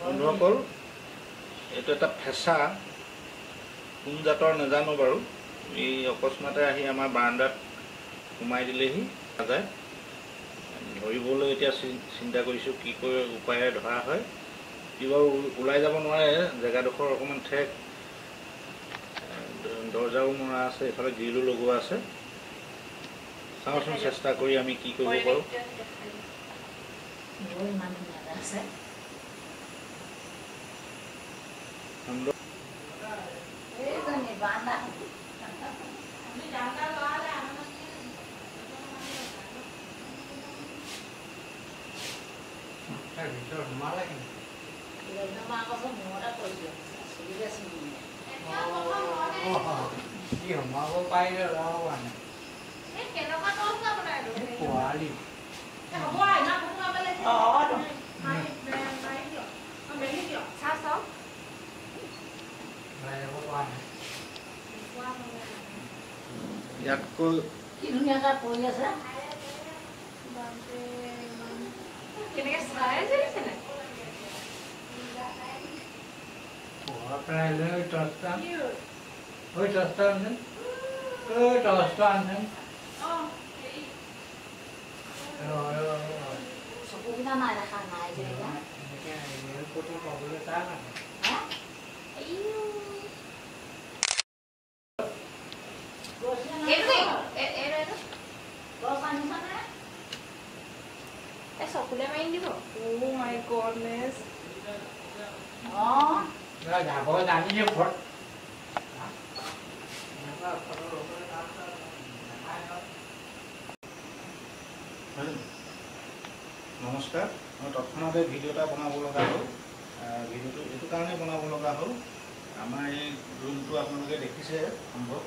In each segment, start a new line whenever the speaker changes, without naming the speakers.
বন্ধুসকল এইটো এটা ফেঁচা কোন জাতৰ নাজানো বাৰু এই অকস্মাতে আহি আমাৰ বাৰান্দাত সোমাই দিলেহি নাযায় ধৰিবলৈ এতিয়া চিন্তা কৰিছোঁ কি কৰি উপায়েৰে ধৰা হয় কিবা ওলাই যাব নোৱাৰে জেগাডোখৰ অকণমান ঠেক দৰ্জাও মৰা আছে এইফালে গ্ৰিলো লগোৱা আছে চাওঁচোন চেষ্টা কৰি আমি কি কৰিব পাৰোঁ ইয়াতকৈ
কি ধুনীয়াকৈ পৰি আছে
কেনেকৈ চাই আছে
প্ৰায় লৈ টৰ্চটা ওই টৰ্চটা আনছেন ওই টৰ্চটা আনছেন
চকুকেইটা নাই দেখা নাই যে
ফটো পাবলৈ তাৰ কাৰণে
চকুলে মাৰি দিব অ' মাই গডনেছ
যাব জানিছে ঘৰত
নমস্কাৰ মই তৎক্ষণাতে ভিডিঅ' এটা বনাব লগা হ'ল ভিডিঅ'টো এইটো কাৰণে বনাব লগা হ'ল আমাৰ এই ৰুমটো আপোনালোকে দেখিছে সম্ভৱ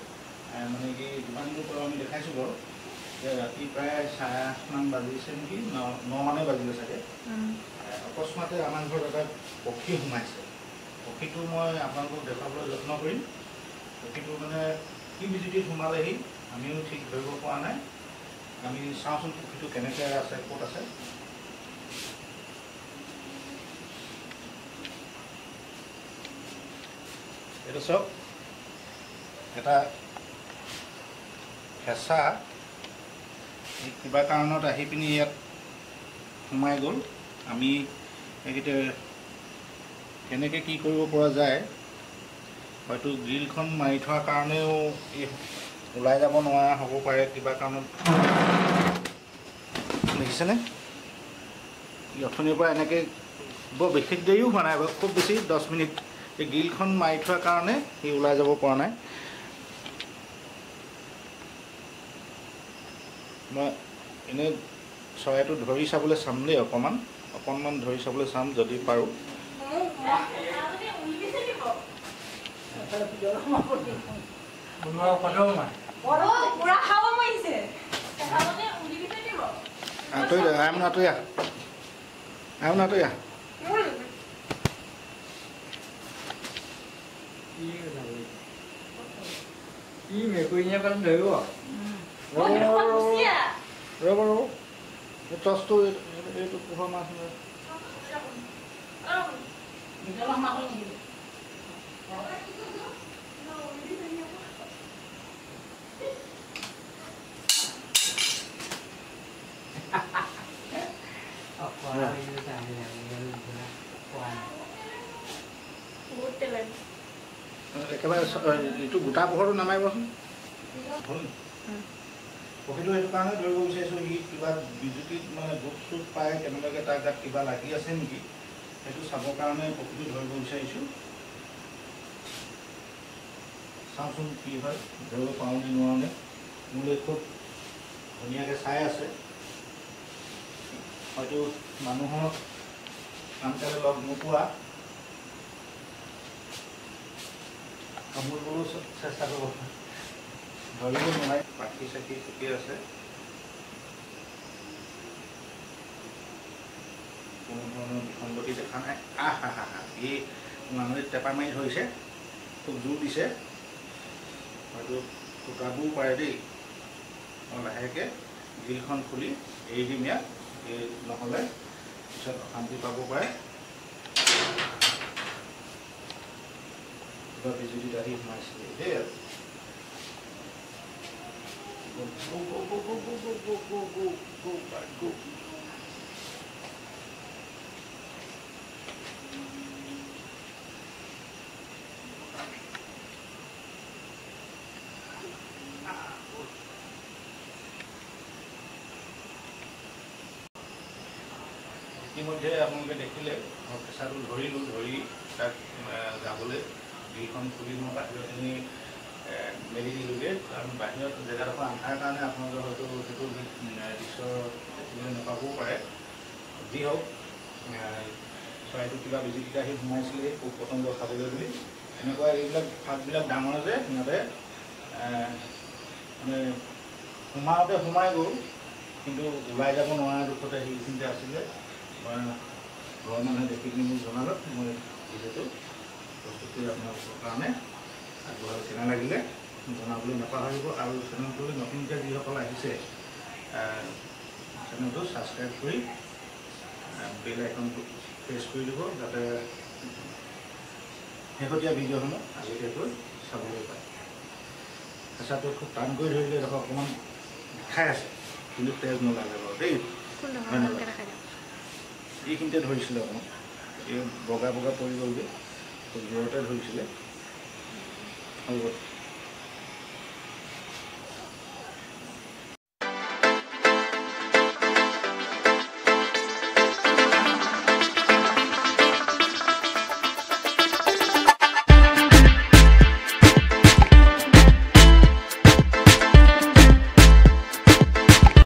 মানে কি যিমান দূৰ পৰা আমি দেখাইছোঁ বাৰু যে ৰাতি প্ৰায় 8:30মান বাজিছে নেকি 9 বাজিলে চাগে অকস্মাতে আমাৰ ঘৰত এটা পক্ষী সোমাইছে পক্ষীটো মই আপোনালোকক দেখাবলৈ যত্ন কৰিম পক্ষীটো মানে কি বিজুতিত সোমালেহি আমিও ঠিক ধৰিব পৰা নাই আমি চাওঁচোন পক্ষীটো কেনেকৈ আছে ক'ত আছে এইটো চাওক এটা ফেঁচা কিবা কাৰণত আহি পিনি ইয়াত সোমাই গ'ল আমি এইকেইটা কেনেকৈ কি কৰিব পৰা যায় হয়তো গ্ৰিলখন মাৰি থোৱাৰ কাৰণেও এই ওলাই যাব নোৱাৰা হ'ব পাৰে কিবা কাৰণত দেখিছেনে অথনিৰ পৰা এনেকৈ বৰ বিশেষ দেৰিও হোৱা নাই খুব বেছি 10 মিনিট এই গ্ৰিলখন মাৰি থোৱাৰ কাৰণে সি ওলাই যাব পৰা নাই মই এনেই চৰাইটো ধৰি চাবলৈ চাম দেই অকণমান ধৰি চাবলৈ চাম যদি পাৰোঁ আতৰি
কি মেকুৰীয়ে পালে ধৰিব
ৰ'ব এই টৰ্চটো এইটো পোহৰ মাছ একেবাৰে এইটো গোটা পোহৰটো নামাৰিবচোন পক্ষীটো সেইটো কাৰণে ধৰিব বিচাৰিছোঁ সি কিবা বিজুতিত মানে দুখ চুখ পায় কেনেবাকৈ তাৰ গাত কিবা লাগি আছে নেকি সেইটো চাবৰ কাৰণে পক্ষীটো ধৰিব বিচাৰিছোঁ চাওঁচোন কি হয় ধৰিব পাৰোঁ নে নোৱাৰোঁনে মোলৈ খুব ধুনীয়াকৈ চাই আছে হয়তো মানুহক আনকালে লগ নোপোৱা কামুৰিবলৈও চেষ্টা কৰিব ধৰিব নোৱাৰে পাখি চাখি ফুটি আছে কোনো ধৰণৰ বিসংগতি দেখা নাই এই মানুহে টেপা মাৰি ধৰিছে খুব জোৰ দিছে হয়তো ফুটাবও পাৰে দেই মই লাহেকৈ গ্ৰিলখন খুলি এৰি দিম ইয়াত এই নহ'লে পিছত অশান্তি পাব পাৰে কিবা বিজুলী আহি সোমাইছিলে দেই go. ইতিমধ্যে আপোনালোকে দেখিলে মই কেঁচাটো ধৰিলোঁ ধৰি তাক যাবলৈ গ্ৰিলখন খুলি মই বাহিৰত এনে মেলি দিলোঁগৈ কাৰণ বাহিৰত জেগাডোখৰ আন্ধাৰ কাৰণে আপোনালোকে হয়তো সেইটো দৃশ্য দেখিবলৈ নাপাবও পাৰে যি হওক চৰাইটো কিবা বিজুলীতে আহি সোমাইছিলে পোক পতংগ খাবলৈ বুলি এনেকুৱা এইবিলাক ফাঁকবিলাক ডাঙৰ যে সিহঁতে মানে সোমাওঁতে সোমাই গ'ল কিন্তু ওলাই যাব নোৱাৰা দুখতে সেইখিনিতে আছিলে ঘৰৰ মানুহে দেখি পিনি মোক জনালত মই ভিডিঅ'টো প্ৰস্তুত কৰি আপোনালোকৰ কাৰণে আগবঢ়াব চেনেল লাগিলে জনাবলৈ নাপাহৰিব আৰু চেনেলটোলৈ নতুনকৈ যিসকল আহিছে চেনেলটো ছাবস্ক্ৰাইব কৰি বেল আইকনটো প্ৰেছ কৰি দিব যাতে শেহতীয়া ভিডিঅ'সমূহ আগতীয়াকৈ চাবলৈ পায় কেঁচাটো খুব টান কৰি ধৰিলে দেখোন অকণমান খাই আছে কিন্তু তেজ নোলালে বাৰু দেই এইখিনিতে ধৰিছিলে অকণমান এই বগা বগা পৰি গ'লগৈ খুব জোৰতে ধৰিছিলে হ'ব